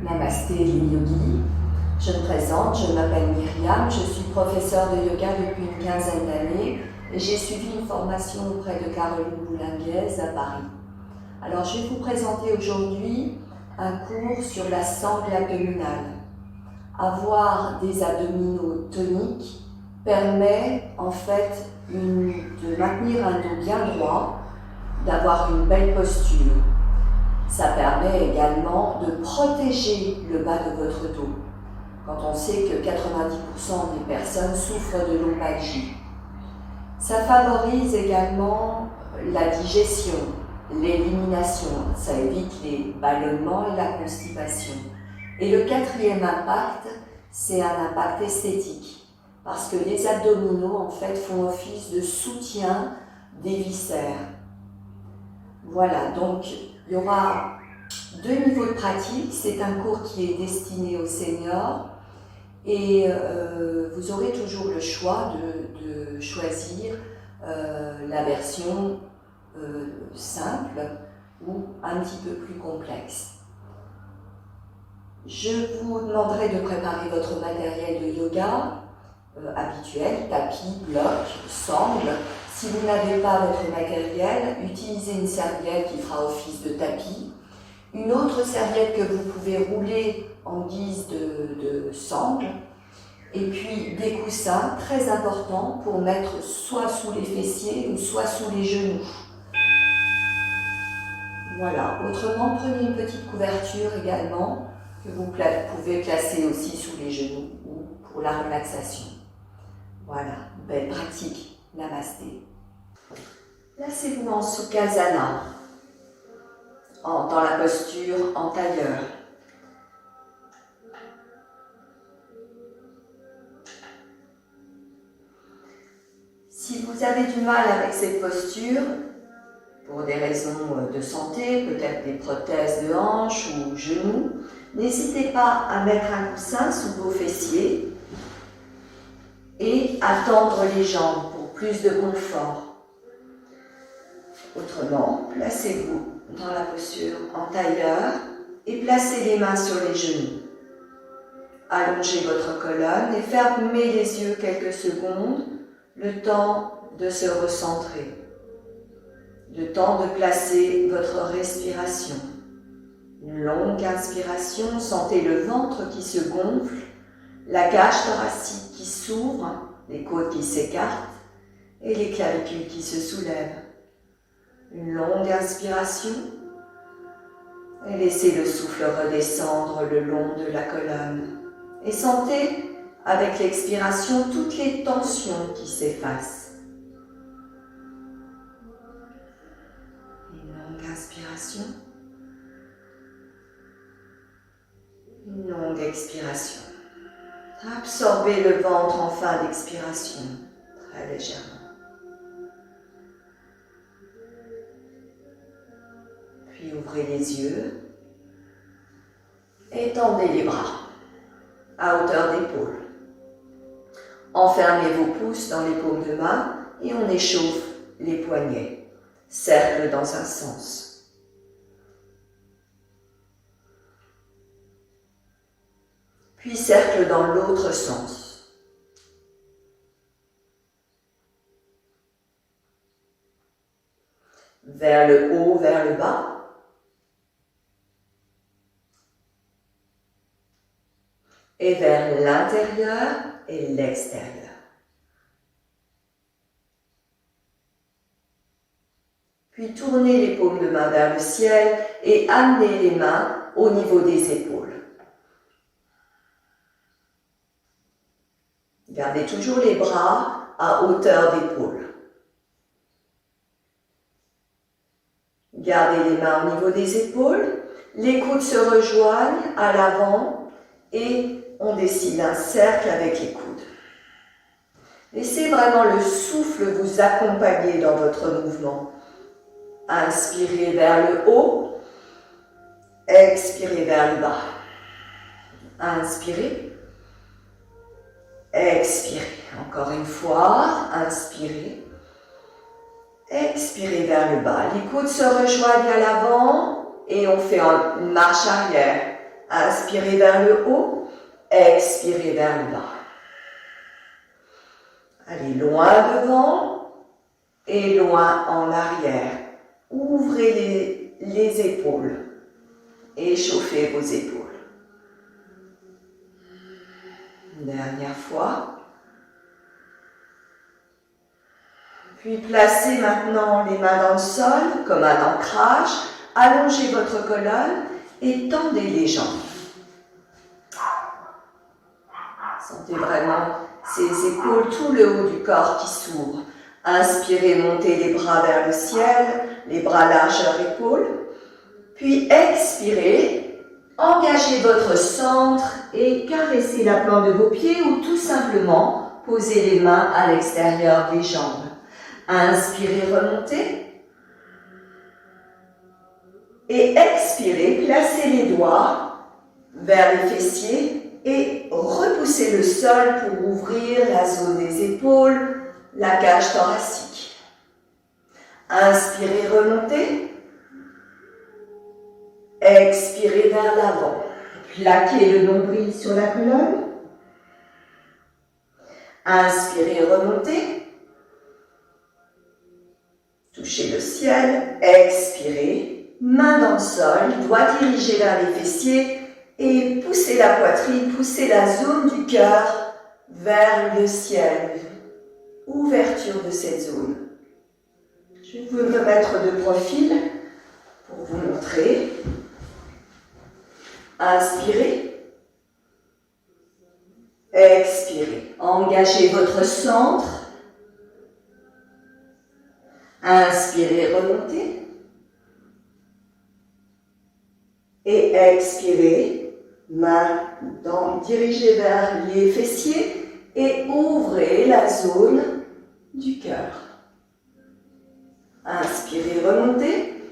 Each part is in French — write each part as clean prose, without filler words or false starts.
Namasté les yogis. Je me présente, je m'appelle Myriam, je suis professeure de yoga depuis une quinzaine d'années et j'ai suivi une formation auprès de Caroline Boulinguez à Paris. Alors je vais vous présenter aujourd'hui un cours sur la sangle abdominale. Avoir des abdominaux toniques permet en fait de maintenir un dos bien droit, d'avoir une belle posture. Ça permet également de protéger le bas de votre dos, quand on sait que 90% des personnes souffrent de lombalgie. Ça favorise également la digestion, l'élimination, ça évite les ballonnements et la constipation. Et le quatrième impact, c'est un impact esthétique, parce que les abdominaux en fait font office de soutien des viscères. Voilà, donc il y aura 2 niveaux de pratique. C'est un cours qui est destiné aux seniors et vous aurez toujours le choix de choisir la version simple ou un petit peu plus complexe. Je vous demanderai de préparer votre matériel de yoga habituel, tapis, bloc, sangle. Si vous n'avez pas votre matériel, utilisez une serviette qui fera office de tapis. Une autre serviette que vous pouvez rouler en guise de sangle. Et puis des coussins très importants pour mettre soit sous les fessiers ou soit sous les genoux. Voilà. Autrement, prenez une petite couverture également que vous pouvez placer aussi sous les genoux ou pour la relaxation. Voilà, belle pratique. Namasté. Placez-vous en Sukhasana, dans la posture en tailleur. Si vous avez du mal avec cette posture, pour des raisons de santé, peut-être des prothèses de hanches ou genoux, n'hésitez pas à mettre un coussin sous vos fessiers et à tendre les jambes pour plus de confort. Autrement, placez-vous dans la posture en tailleur et placez les mains sur les genoux. Allongez votre colonne et fermez les yeux quelques secondes, le temps de se recentrer, le temps de placer votre respiration. Une longue inspiration, sentez le ventre qui se gonfle, la cage thoracique qui s'ouvre, les côtes qui s'écartent et les clavicules qui se soulèvent. Une longue inspiration et laissez le souffle redescendre le long de la colonne. Et sentez avec l'expiration toutes les tensions qui s'effacent. Une longue inspiration. Une longue expiration. Absorbez le ventre en fin d'expiration, très légèrement. Puis ouvrez les yeux. Étendez les bras à hauteur d'épaule. Enfermez vos pouces dans les paumes de main et on échauffe les poignets. Cercle dans un sens. Puis cercle dans l'autre sens. Vers le haut, vers le bas. Et vers l'intérieur et l'extérieur. Puis tournez les paumes de main vers le ciel et amenez les mains au niveau des épaules. Gardez toujours les bras à hauteur d'épaule. Gardez les mains au niveau des épaules, les coudes se rejoignent à l'avant et on dessine un cercle avec les coudes. Laissez vraiment le souffle vous accompagner dans votre mouvement. Inspirez vers le haut, expirez vers le bas. Inspirez, expirez. Encore une fois, inspirez, expirez vers le bas. Les coudes se rejoignent à l'avant et on fait une marche arrière. Inspirez vers le haut, expirez vers le bas. Allez loin devant et loin en arrière. Ouvrez les épaules. Échauffez vos épaules. Dernière fois. Puis placez maintenant les mains dans le sol comme un ancrage. Allongez votre colonne et tendez les jambes. Sentez vraiment ces épaules, tout le haut du corps qui s'ouvre. Inspirez, montez les bras vers le ciel, les bras largeur épaules. Puis expirez, engagez votre centre et caressez la plante de vos pieds ou tout simplement posez les mains à l'extérieur des jambes. Inspirez, remontez. Et expirez, placez les doigts vers les fessiers et repoussez le sol pour ouvrir la zone des épaules, la cage thoracique. Inspirez, remontez. Expirez vers l'avant. Plaquez le nombril sur la colonne. Inspirez, remontez. Touchez le ciel. Expirez. Main dans le sol, doigt dirigé vers les fessiers. Et poussez la poitrine, poussez la zone du cœur vers le ciel. Ouverture de cette zone. Je vais vous me mettre de profil pour vous montrer. Inspirez. Expirez. Engagez votre centre. Inspirez, remontez. Et expirez. Main dirigée vers les fessiers et ouvrez la zone du cœur. Inspirez, remontez.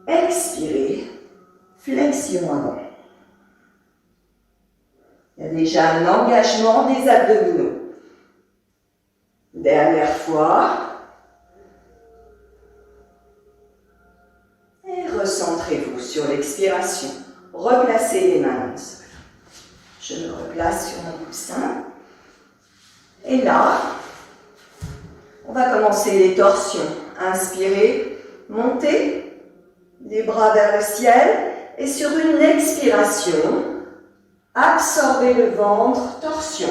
Expirez, flexion avant. Il y a déjà un engagement des abdominaux. Dernière fois. Et recentrez-vous sur l'expiration. Replacez les mains dans le sol. Je me replace sur mon coussin. Et là, on va commencer les torsions. Inspirez, montez les bras vers le ciel. Et sur une expiration, absorbez le ventre, torsion.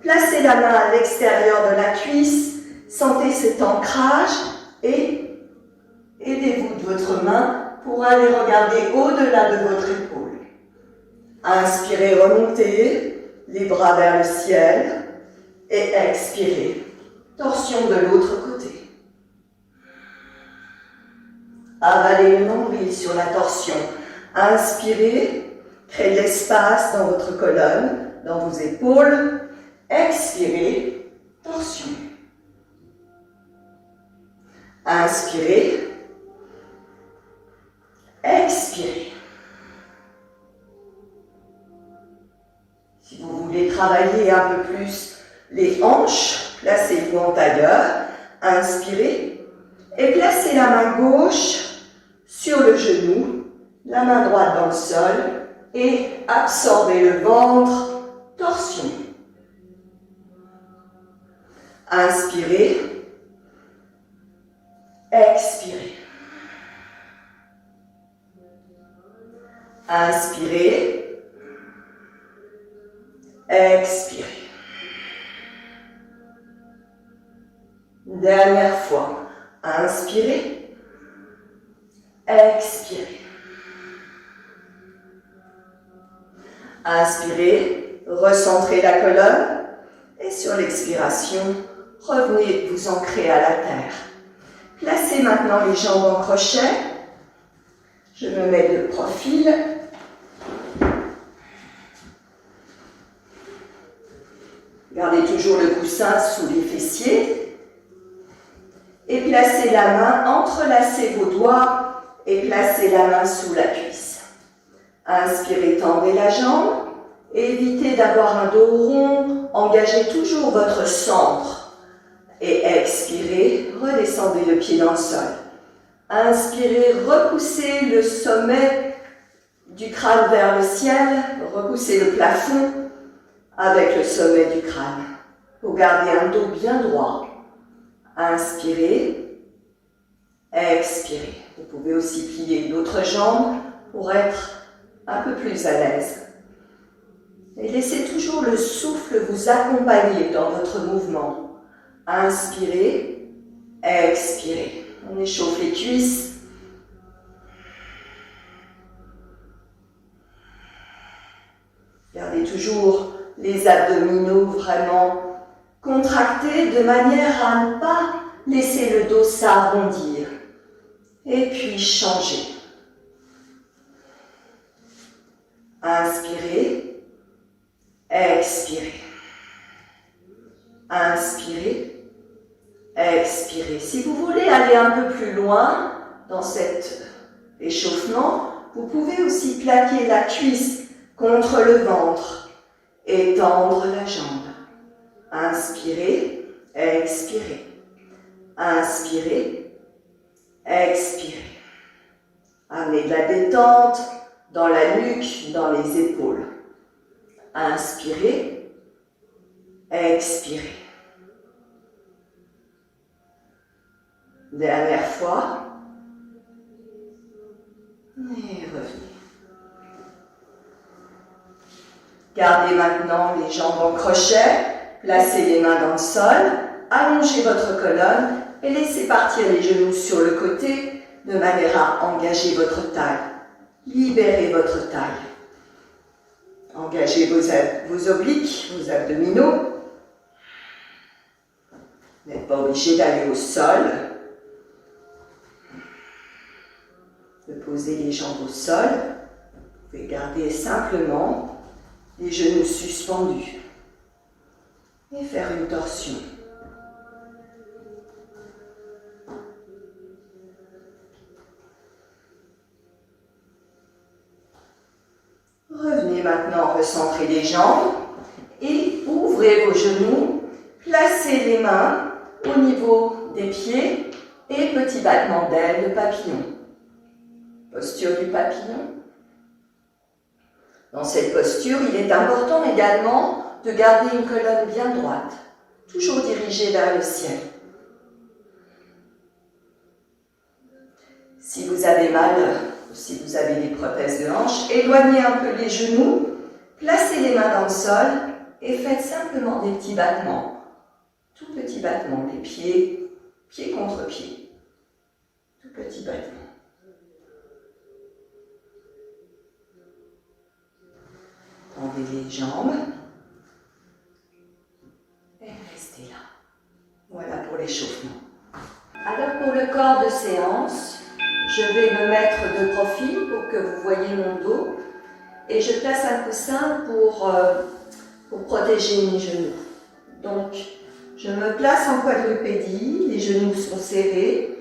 Placez la main à l'extérieur de la cuisse. Sentez cet ancrage et aidez-vous de votre main pour aller regarder au-delà de votre épaule. Inspirez, remontez les bras vers le ciel et expirez. Torsion de l'autre côté. Avalez le nombril sur la torsion. Inspirez, créez de l'espace dans votre colonne, dans vos épaules. Expirez, torsion. Inspirez. Expirez. Si vous voulez travailler un peu plus les hanches, placez-vous en tailleur. Inspirez. Et placez la main gauche sur le genou, la main droite dans le sol et absorbez le ventre, torsion. Inspirez. Expirez. Inspirez. Expirez. Dernière fois. Inspirez. Expirez. Inspirez. Recentrez la colonne. Et sur l'expiration, revenez vous ancrer à la terre. Placez maintenant les jambes en crochet. Je me mets de profil. Gardez toujours le coussin sous les fessiers. Et placez la main, entrelacez vos doigts et placez la main sous la cuisse. Inspirez, tendez la jambe. Évitez d'avoir un dos rond. Engagez toujours votre centre. Et expirez, redescendez le pied dans le sol. Inspirez, repoussez le sommet Du crâne vers le ciel, repoussez le plafond avec le sommet du crâne. Vous gardez un dos bien droit. Inspirez, expirez. Vous pouvez aussi plier l'autre jambe pour être un peu plus à l'aise. Et laissez toujours le souffle vous accompagner dans votre mouvement. Inspirez, expirez. On échauffe les cuisses. Gardez toujours les abdominaux vraiment contractés de manière à ne pas laisser le dos s'arrondir. Et puis changez. Inspirez, expirez. Inspirez, expirez. Si vous voulez aller un peu plus loin dans cet échauffement, vous pouvez aussi plaquer la cuisse contre le ventre et tendre la jambe. Inspirez, expirez. Inspirez, expirez. Amenez de la détente dans la nuque, dans les épaules. Inspirez, expirez. Dernière fois. Et revenez. Gardez maintenant les jambes en crochet, placez les mains dans le sol, allongez votre colonne et laissez partir les genoux sur le côté de manière à engager votre taille. Libérez votre taille. Engagez vos obliques, vos abdominaux. Vous n'êtes pas obligé d'aller au sol. De poser les jambes au sol. Vous pouvez garder simplement les genoux suspendus et faire une torsion. Revenez maintenant recentrer les jambes et ouvrez vos genoux, placez les mains au niveau des pieds et petit battement d'aile de papillon. Posture du papillon. Dans cette posture, il est important également de garder une colonne bien droite, toujours dirigée vers le ciel. Si vous avez mal, ou si vous avez des prothèses de hanche, éloignez un peu les genoux, placez les mains dans le sol et faites simplement des petits battements. Tout petits battements, les pieds, pied contre pied. Tout petit battement. Tendez les jambes et restez là. Voilà pour l'échauffement. Alors pour le corps de séance, je vais me mettre de profil pour que vous voyez mon dos et je place un coussin pour protéger mes genoux. Donc je me place en quadrupédie, les genoux sont serrés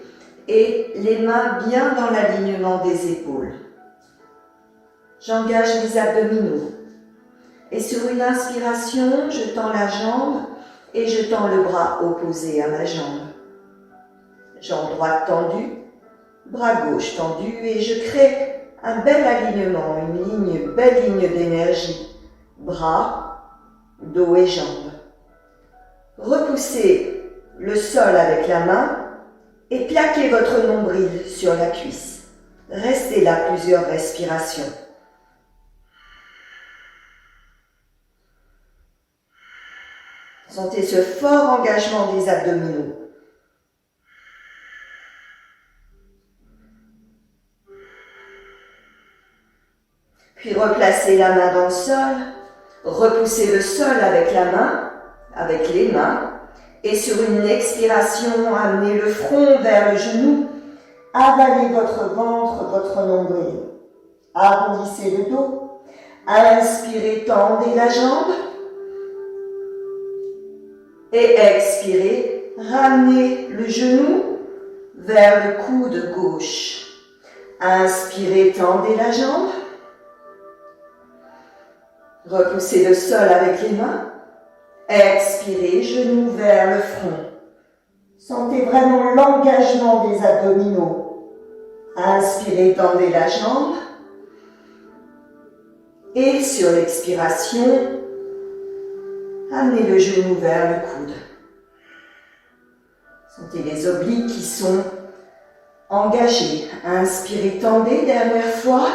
et les mains bien dans l'alignement des épaules. J'engage mes abdominaux. Et sur une inspiration, je tends la jambe et je tends le bras opposé à ma jambe. Jambe droite tendue, bras gauche tendu et je crée un bel alignement, une belle ligne d'énergie. Bras, dos et jambes. Repoussez le sol avec la main et plaquez votre nombril sur la cuisse. Restez là plusieurs respirations. Sentez ce fort engagement des abdominaux. Puis replacez la main dans le sol, repoussez le sol avec la main, avec les mains, et sur une expiration, amenez le front vers le genou, avalez votre ventre, votre nombril. Arrondissez le dos, inspirez, tendez la jambe, et expirez, ramenez le genou vers le coude gauche. Inspirez, tendez la jambe. Repoussez le sol avec les mains. Expirez, genou vers le front. Sentez vraiment l'engagement des abdominaux. Inspirez, tendez la jambe. Et sur l'expiration, amenez le genou vers le coude. Sentez les obliques qui sont engagés. Inspirez, tendez, dernière fois.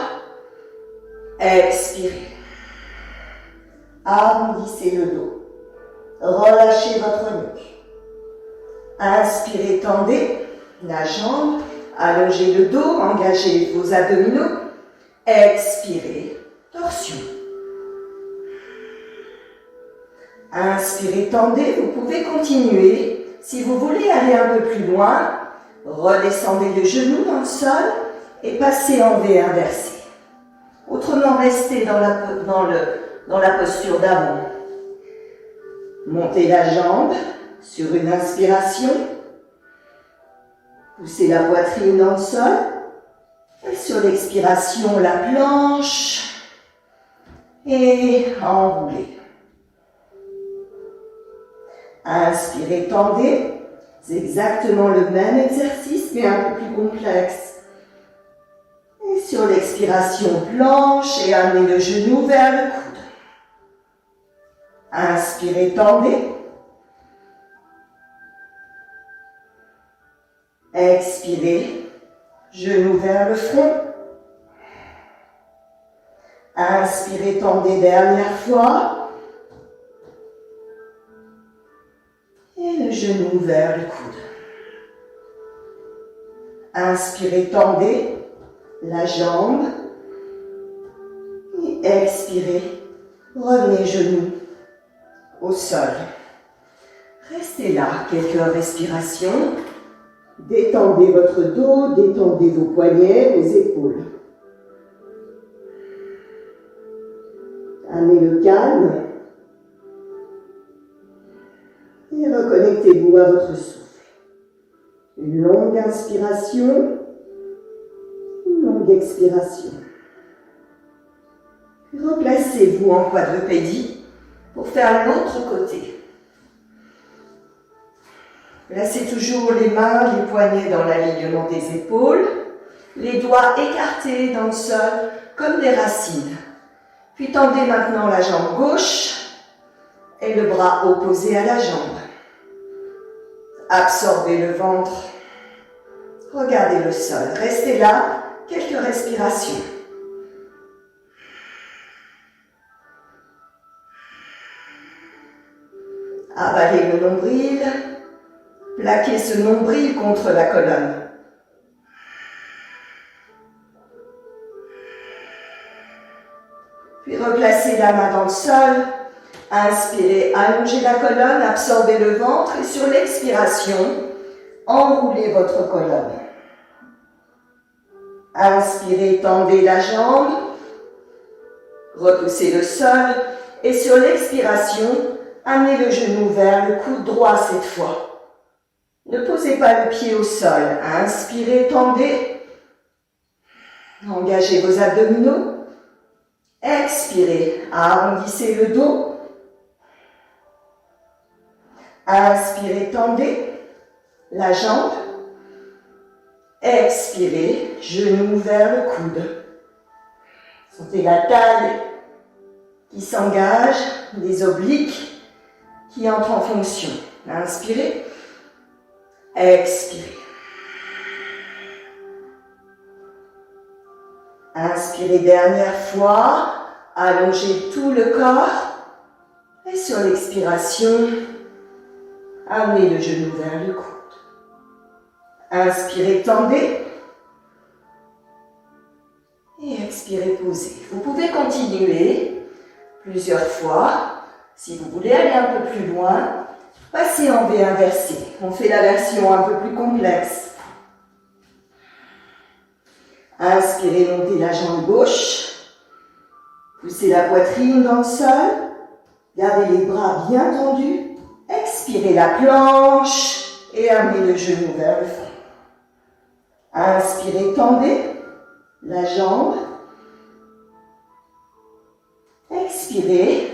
Expirez. Arrondissez le dos. Relâchez votre nuque. Inspirez, tendez la jambe. Allongez le dos, engagez vos abdominaux. Expirez, torsion. Inspirez, tendez. Vous pouvez continuer. Si vous voulez aller un peu plus loin, redescendez le genou dans le sol et passez en V inversé. Autrement, restez dans la posture d'avant. Montez la jambe sur une inspiration. Poussez la poitrine dans le sol. Et sur l'expiration, la planche. Et enroulez. Inspirez, tendez. C'est exactement le même exercice, mais un peu plus complexe. Et sur l'expiration, planche et amenez le genou vers le coude. Inspirez, tendez. Expirez, genou vers le front. Inspirez, tendez, dernière fois. Et le genou vers le coude. Inspirez, tendez la jambe. Et expirez, revenez genou au sol. Restez là, quelques respirations. Détendez votre dos, détendez vos poignets, vos épaules. Amenez le calme. Et reconnectez-vous à votre souffle. Une longue inspiration, une longue expiration. Puis replacez-vous en quadrupédie pour faire l'autre côté. Placez toujours les mains, les poignets dans l'alignement des épaules, les doigts écartés dans le sol comme des racines. Puis tendez maintenant la jambe gauche et le bras opposé à la jambe. Absorbez le ventre. Regardez le sol. Restez là, quelques respirations. Avalez le nombril. Plaquez ce nombril contre la colonne. Puis replacez la main dans le sol. Inspirez, allongez la colonne, absorbez le ventre et sur l'expiration, enroulez votre colonne. Inspirez, tendez la jambe, repoussez le sol et sur l'expiration, amenez le genou vers le coude droit cette fois. Ne posez pas le pied au sol. Inspirez, tendez, engagez vos abdominaux. Expirez, arrondissez le dos. Inspirez, tendez la jambe. Expirez, genou vers le coude. Sentez la taille qui s'engage, les obliques qui entrent en fonction. Inspirez, expirez. Inspirez, dernière fois, allongez tout le corps et sur l'expiration, amenez le genou vers le coude. Inspirez, tendez. Et expirez, posez. Vous pouvez continuer plusieurs fois. Si vous voulez aller un peu plus loin, passez en V inversé. On fait la version un peu plus complexe. Inspirez, montez la jambe gauche. Poussez la poitrine dans le sol. Gardez les bras bien tendus. Expirez la planche et amenez le genou vers le fond. Inspirez, tendez la jambe. Expirez,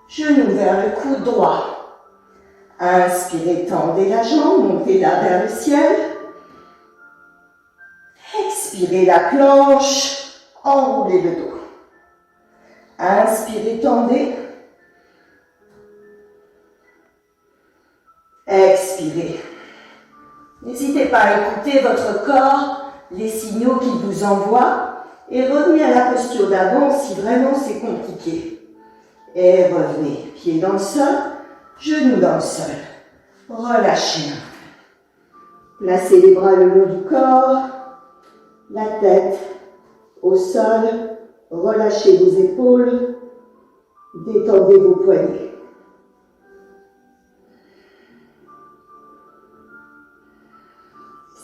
genou vers le coude droit. Inspirez, tendez la jambe, montez-la vers le ciel. Expirez la planche, enroulez le dos. Inspirez, tendez. Expirez. N'hésitez pas à écouter votre corps, les signaux qu'il vous envoie, et revenez à la posture d'avant si vraiment c'est compliqué. Et revenez, pieds dans le sol, genoux dans le sol. Relâchez un peu. Placez les bras le long du corps, la tête au sol, relâchez vos épaules, détendez vos poignets.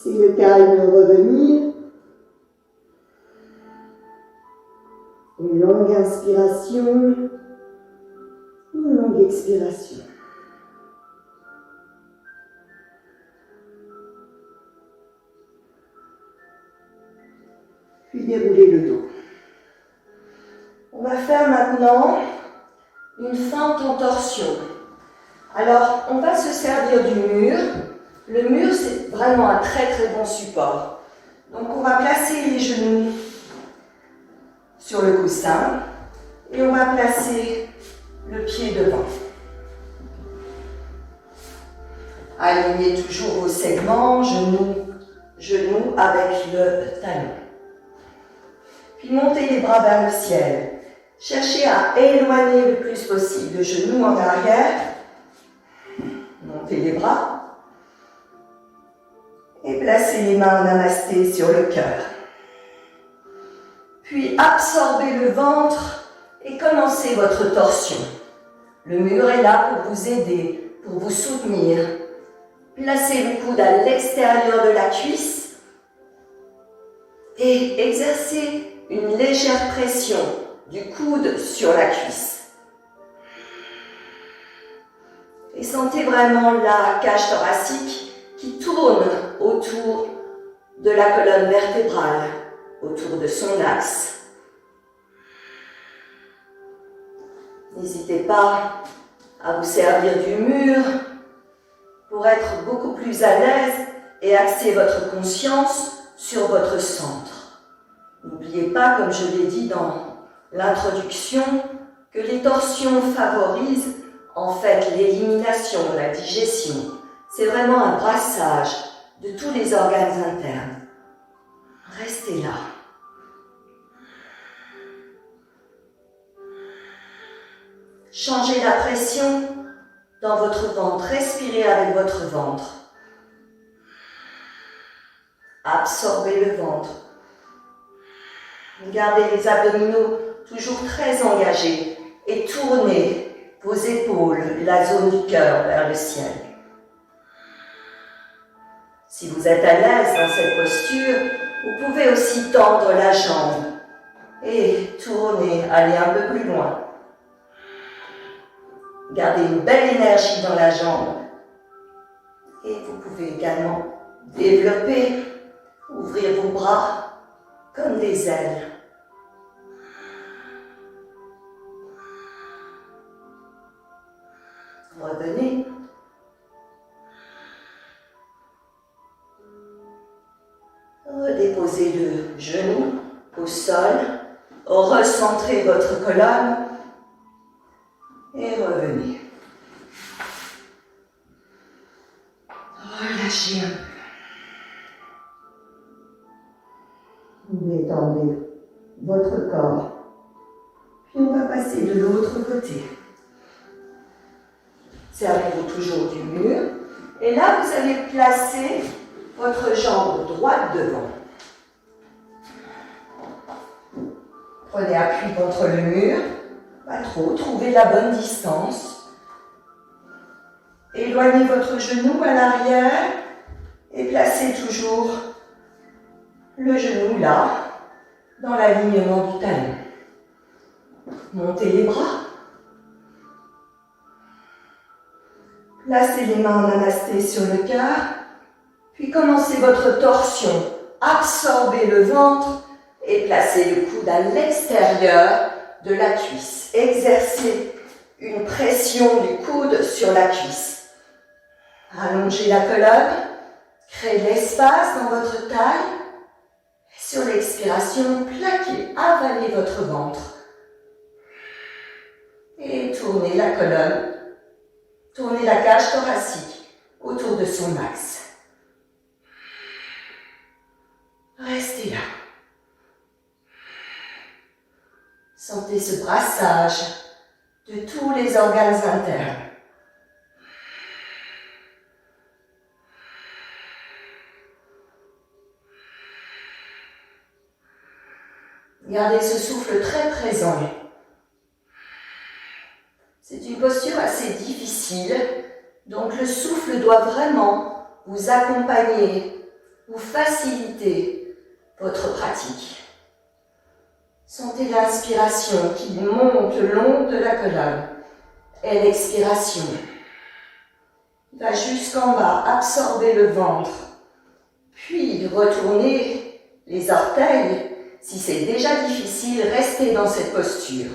C'est le calme revenir. Une longue inspiration, une longue expiration. Puis déroulez le dos. On va faire maintenant une fente en torsion. Alors, on va se servir du mur. Le mur, c'est vraiment un très très bon support. Donc, on va placer les genoux sur le coussin et on va placer le pied devant. Alignez toujours vos segments, genoux avec le talon. Puis montez les bras vers le ciel. Cherchez à éloigner le plus possible le genou en arrière. Montez les bras. Et placez les mains en namasté sur le cœur. Puis absorbez le ventre et commencez votre torsion. Le mur est là pour vous aider, pour vous soutenir. Placez le coude à l'extérieur de la cuisse et exercez une légère pression du coude sur la cuisse. Et sentez vraiment la cage thoracique qui tourne autour de la colonne vertébrale, autour de son axe. N'hésitez pas à vous servir du mur pour être beaucoup plus à l'aise et axer votre conscience sur votre centre. N'oubliez pas, comme je l'ai dit dans l'introduction, que les torsions favorisent en fait l'élimination, la digestion. C'est vraiment un brassage de tous les organes internes. Restez là. Changez la pression dans votre ventre. Respirez avec votre ventre. Absorbez le ventre. Gardez les abdominaux toujours très engagés et tournez vos épaules, la zone du cœur vers le ciel. Si vous êtes à l'aise dans cette posture, vous pouvez aussi tendre la jambe et tourner, aller un peu plus loin. Gardez une belle énergie dans la jambe et vous pouvez également développer, ouvrir vos bras comme des ailes. Revenez. Redéposez le genou au sol, recentrez votre colonne et revenez. Relâchez un peu. Détendez votre corps. Puis on va passer de l'autre côté. Servez-vous toujours du mur. Et là, vous allez placer votre jambe droite devant. Prenez appui contre le mur. Pas trop, trouvez la bonne distance. Éloignez votre genou à l'arrière et placez toujours le genou là, dans l'alignement du talon. Montez les bras. Placez les mains en namasté sur le cœur, puis commencez votre torsion. Absorbez le ventre et placez le coude à l'extérieur de la cuisse. Exercez une pression du coude sur la cuisse. Allongez la colonne, créez l'espace dans votre taille. Sur l'expiration, plaquez, avalez votre ventre. tourner la colonne, tourner la cage thoracique autour de son axe. Restez là. Sentez ce brassage de tous les organes internes. Gardez ce souffle très présent. C'est une posture assez difficile, donc le souffle doit vraiment vous accompagner, vous faciliter votre pratique. Sentez l'inspiration qui monte le long de la colonne et l'expiration va jusqu'en bas, absorber le ventre, puis retournez les orteils. Si c'est déjà difficile, restez dans cette posture.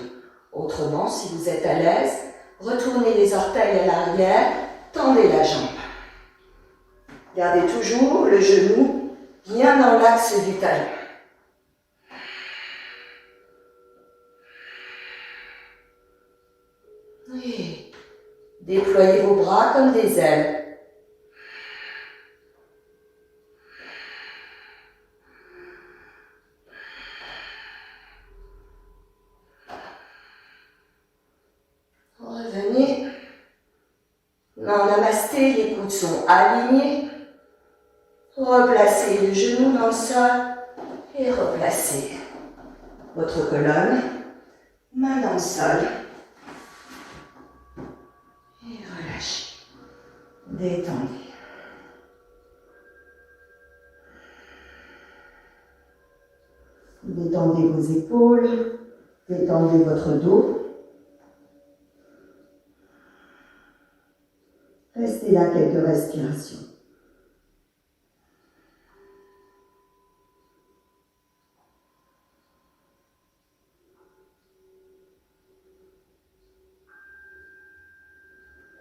Autrement, si vous êtes à l'aise, retournez les orteils à l'arrière, tendez la jambe. Gardez toujours le genou bien dans l'axe du talon. Et déployez vos bras comme des ailes. Revenez. Dans Namasté, les coudes sont alignés. Replacez le genou dans le sol et replacez votre colonne, main dans le sol. Et relâchez. Détendez. Détendez vos épaules, détendez votre dos. Restez là quelques respirations.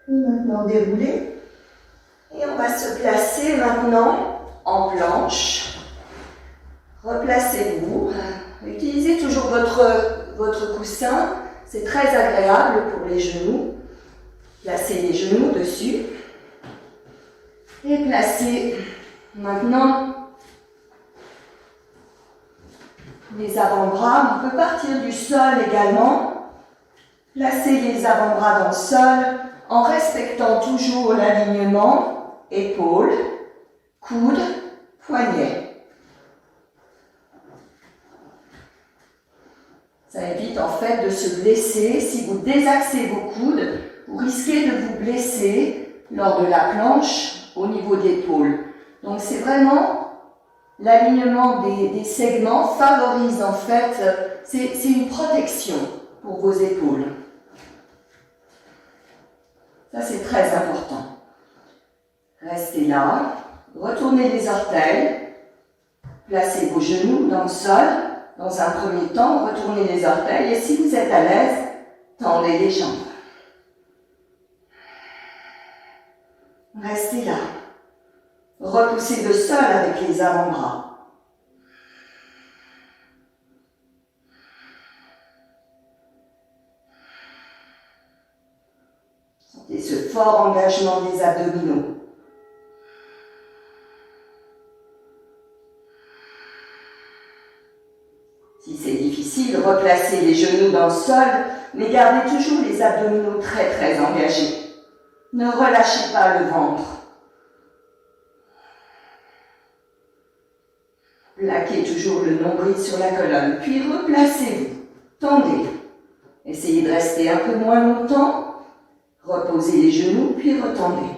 Et maintenant déroulez. Et on va se placer maintenant en planche. Replacez-vous. Utilisez toujours votre coussin. C'est très agréable pour les genoux. Placez les genoux dessus. Et placez maintenant les avant-bras. On peut partir du sol également. Placez les avant-bras dans le sol en respectant toujours l'alignement épaules, coudes, poignets. Ça évite en fait de se blesser. Si vous désaxez vos coudes, vous risquez de vous blesser lors de la planche au niveau de l'épaule. Donc c'est vraiment l'alignement des segments favorise en fait, c'est une protection pour vos épaules. Ça c'est très important. Restez là, retournez les orteils, placez vos genoux dans le sol. Dans un premier temps, retournez les orteils et si vous êtes à l'aise, tendez les jambes. Restez là. Repoussez le sol avec les avant-bras. Sentez ce fort engagement des abdominaux. Si c'est difficile, replacez les genoux dans le sol, mais gardez toujours les abdominaux très très engagés. Ne relâchez pas le ventre. Plaquez toujours le nombril sur la colonne, puis replacez-vous. Tendez. Essayez de rester un peu moins longtemps. Reposez les genoux, puis retendez.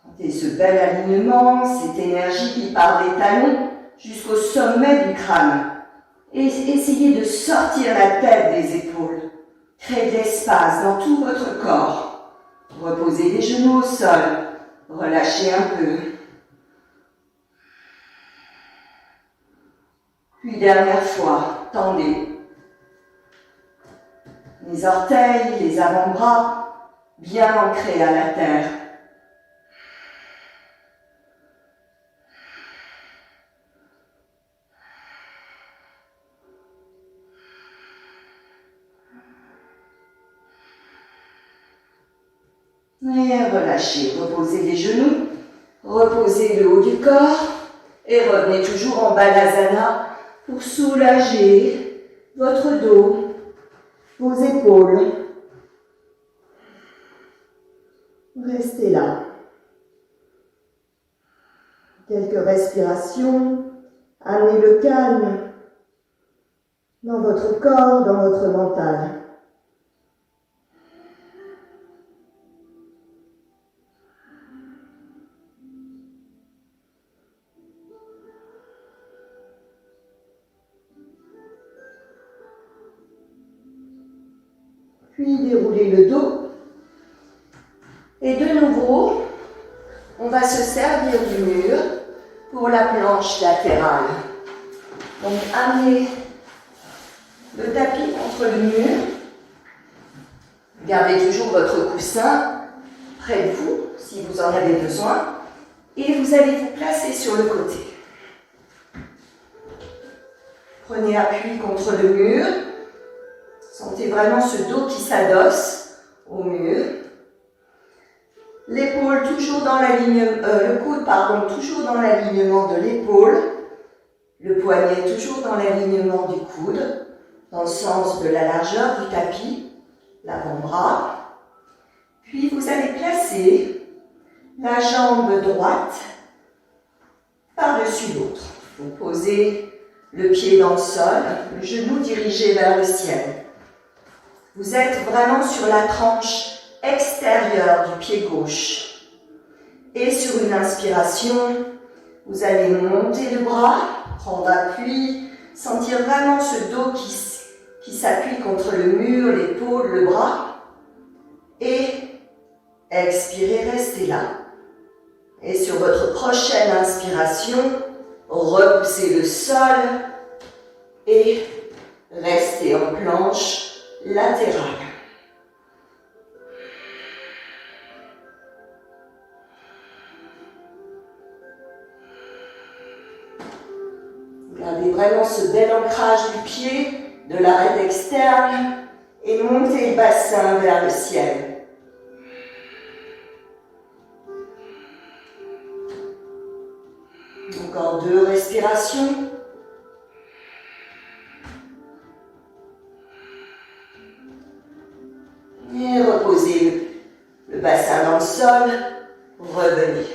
Sentez ce bel alignement, cette énergie qui part des talons jusqu'au sommet du crâne. Et essayez de sortir la tête des épaules. Créez de l'espace dans tout votre corps. Reposez les genoux au sol. Relâchez un peu. Puis dernière fois, tendez. Les orteils, les avant-bras, bien ancrés à la terre. Et relâchez, reposez les genoux, reposez le haut du corps et revenez toujours en Balasana pour soulager votre dos, vos épaules. Restez là. Quelques respirations, amenez le calme dans votre corps, dans votre mental. Puis déroulez le dos. Et de nouveau, on va se servir du mur pour la planche latérale. Donc amenez le tapis contre le mur. Gardez toujours votre coussin près de vous si vous en avez besoin. Et vous allez vous placer sur le côté. Prenez appui contre le mur. Sentez vraiment ce dos qui s'adosse au mur. L'épaule toujours dans le coude, toujours dans l'alignement de l'épaule. Le poignet toujours dans l'alignement du coude, dans le sens de la largeur du tapis, l'avant-bras. Puis vous allez placer la jambe droite par-dessus l'autre. Vous posez le pied dans le sol, le genou dirigé vers le ciel. Vous êtes vraiment sur la tranche extérieure du pied gauche. Et sur une inspiration, vous allez monter le bras, prendre appui, sentir vraiment ce dos qui s'appuie contre le mur, l'épaule, le bras. Et expirez, restez là. Et sur votre prochaine inspiration, repoussez le sol et restez en planche latérale. Gardez vraiment ce bel ancrage du pied, de l'arête externe et montez le bassin vers le ciel. Encore 2 respirations. Et reposez le bassin dans le sol. Revenez.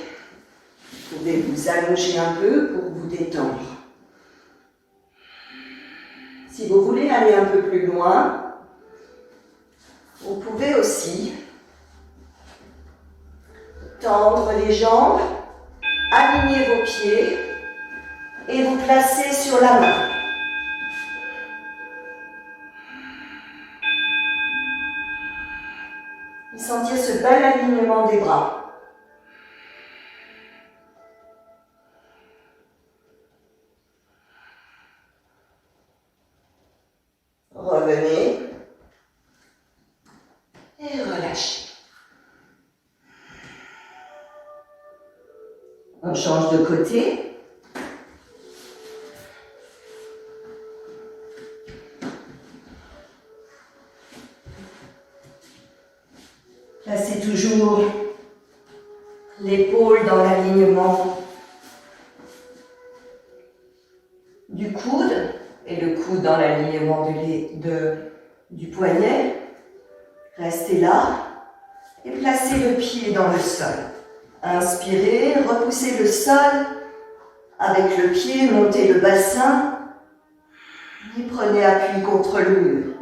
Vous pouvez vous allonger un peu pour vous détendre. Si vous voulez aller un peu plus loin, vous pouvez aussi tendre les jambes, aligner vos pieds et vous placer sur la main. Et sentir ce bel alignement des bras. Revenez et relâchez. On change de côté. Placez toujours l'épaule dans l'alignement du coude et le coude dans l'alignement du poignet. Restez là et placez le pied dans le sol. Inspirez, repoussez le sol avec le pied, montez le bassin et prenez appui contre le mur.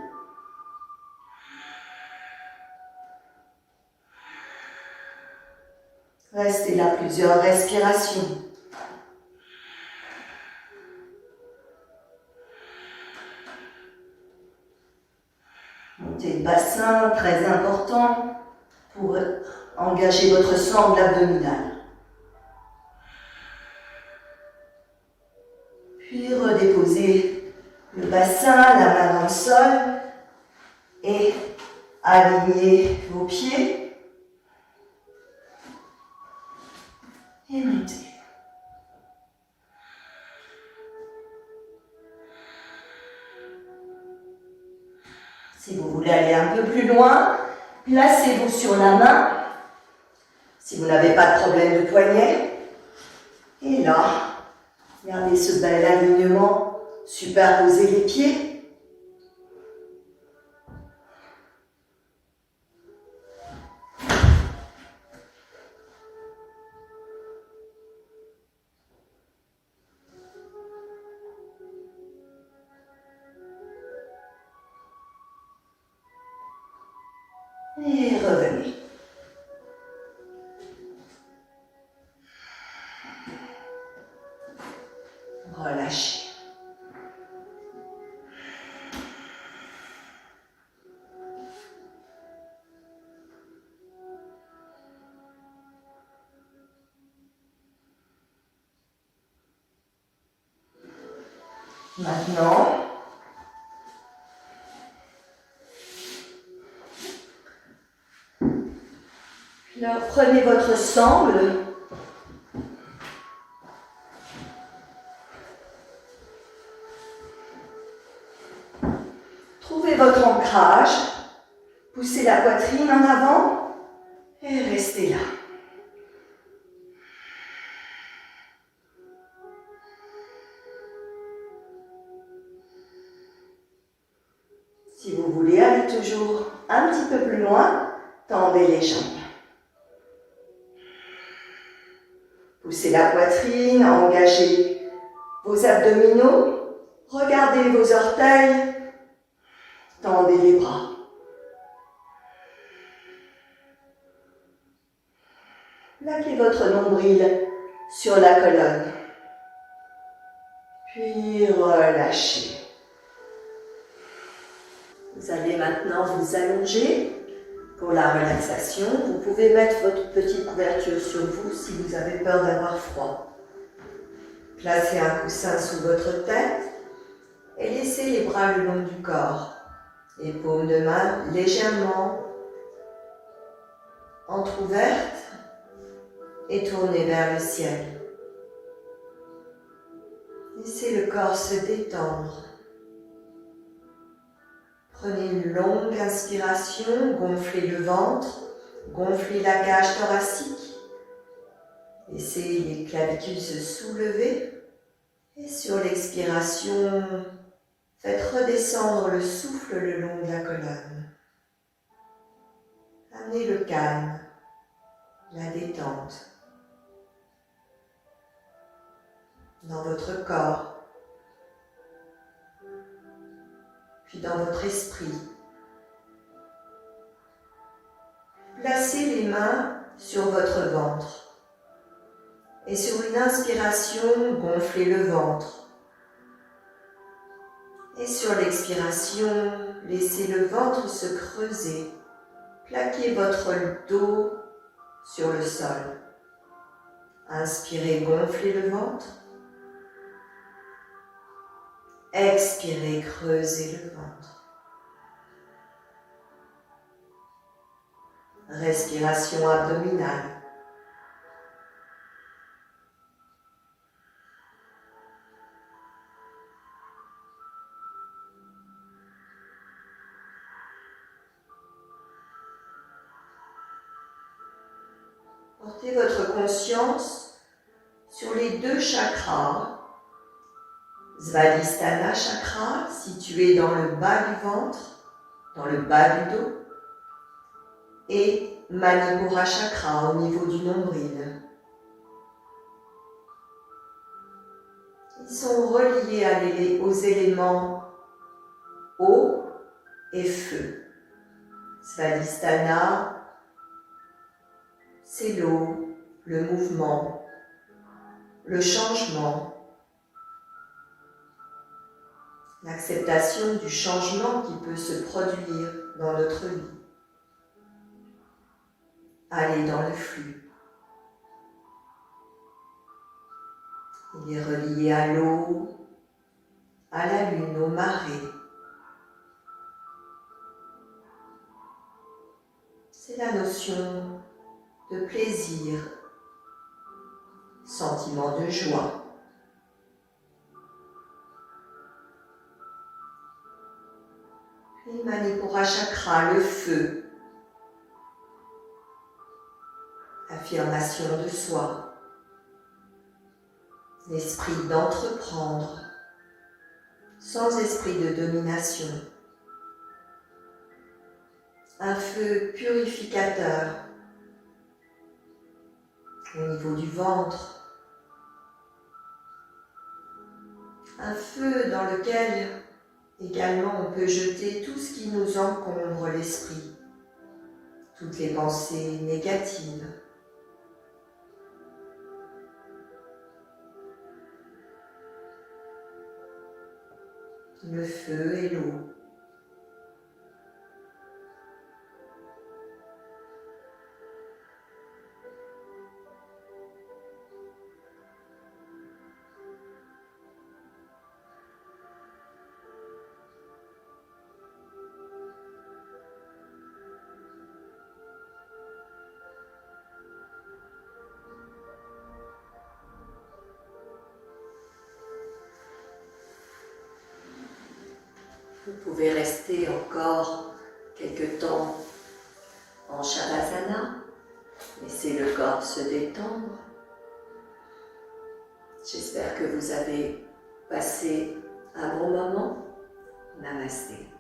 Restez là plusieurs respirations. Montez le bassin, très important pour engager votre sangle abdominale. Puis redéposez le bassin, la main dans le sol et alignez vos pieds. Et montez. Si vous voulez aller un peu plus loin, placez-vous sur la main Si vous n'avez pas de problème de poignet, et là, regardez ce bel alignement, superposez les pieds. Et revenez. Relâchez. Maintenant, alors prenez votre sangle. Trouvez votre ancrage. Poussez la poitrine en avant et restez là. Si vous voulez aller toujours un petit peu plus loin, tendez les jambes. Poussez la poitrine, engagez vos abdominaux, regardez vos orteils, tendez les bras. Plaquez votre nombril sur la colonne, puis relâchez. Vous allez maintenant vous allonger pour la relaxation. Vous pouvez mettre votre petite couverture sur vous si vous avez peur d'avoir froid. Placez un coussin sous votre tête et laissez les bras le long du corps. Les paumes de main légèrement entrouvertes et tournées vers le ciel. Laissez le corps se détendre. Prenez une longue inspiration, gonflez le ventre, gonflez la cage thoracique. Laissez les clavicules se soulever. Et sur l'expiration, faites redescendre le souffle le long de la colonne. Amenez le calme, la détente dans votre corps, puis dans votre esprit. Placez les mains sur votre ventre et sur une inspiration, gonflez le ventre. Et sur l'expiration, laissez le ventre se creuser. Plaquez votre dos sur le sol. Inspirez, gonflez le ventre. Expirez, creusez le ventre. Respiration abdominale. Portez votre conscience sur les deux chakras. Svadhisthana chakra, situé dans le bas du ventre, dans le bas du dos, et Manipura chakra au niveau du nombril. Ils sont reliés aux éléments eau et feu. Svadhisthana, c'est l'eau, le mouvement, le changement, l'acceptation du changement qui peut se produire dans notre vie. Aller dans le flux. Il est relié à l'eau, à la lune, aux marées. C'est la notion de plaisir, sentiment de joie. Puis Manipura chakra, le feu, la l'affirmation de soi, l'esprit d'entreprendre, sans esprit de domination, un feu purificateur au niveau du ventre, un feu dans lequel également on peut jeter tout ce qui nous encombre l'esprit, toutes les pensées négatives. Le feu et l'eau. Vous pouvez rester encore quelque temps en Shavasana, laissez le corps se détendre. J'espère que vous avez passé un bon moment. Namasté.